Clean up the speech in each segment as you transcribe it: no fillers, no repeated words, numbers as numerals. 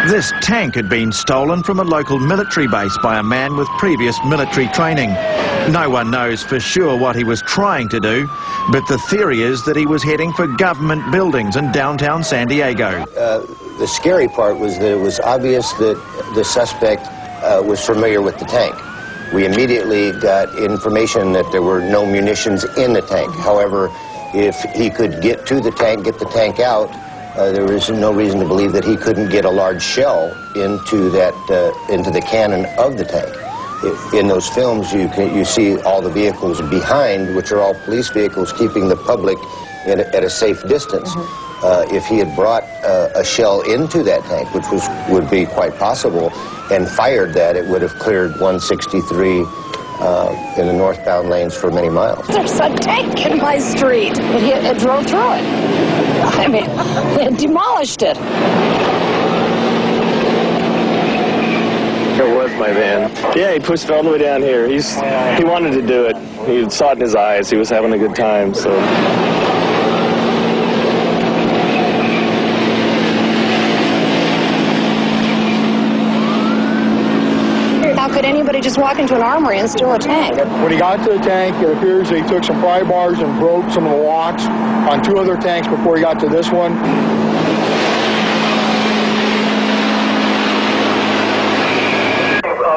This tank had been stolen from a local military base by a man with previous military training. No one knows for sure what he was trying to do, but the theory is that he was heading for government buildings in downtown San Diego. The scary part was that it was obvious that the suspect was familiar with the tank. We immediately got information that there were no munitions in the tank. However, if he could get to the tank, get the tank out, there was no reason to believe that he couldn't get a large shell into the cannon of the tank. In those films, you see all the vehicles behind, which are all police vehicles, keeping the public at a safe distance. If he had brought a shell into that tank, which would be quite possible, and fired that, it would have cleared 163 in the northbound lanes for many miles. There's a tank in my street. It drove through it. I mean, it demolished it. It was my van. Yeah, he pushed it all the way down here. He wanted to do it. He saw it in his eyes. He was having a good time, so. How could anybody just walk into an armory and steal a tank? When he got to the tank, it appears that he took some pry bars and broke some of the locks on 2 other tanks before he got to this one.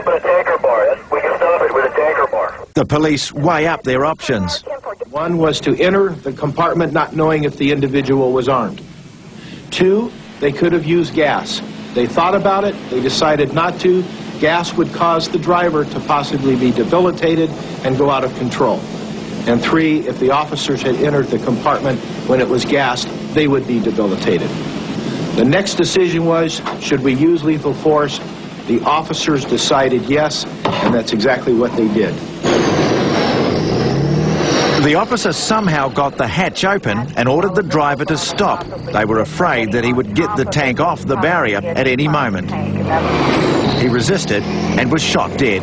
But a tanker bar. We can stop it with a tanker bar. The police weigh up their options. One was to enter the compartment not knowing if the individual was armed. 2, they could have used gas. They thought about it, they decided not to. Gas would cause the driver to possibly be debilitated and go out of control. And 3, if the officers had entered the compartment when it was gassed, they would be debilitated. The next decision was, should we use lethal force? The officers decided yes, and that's exactly what they did. The officer somehow got the hatch open and ordered the driver to stop. They were afraid that he would get the tank off the barrier at any moment. He resisted and was shot dead.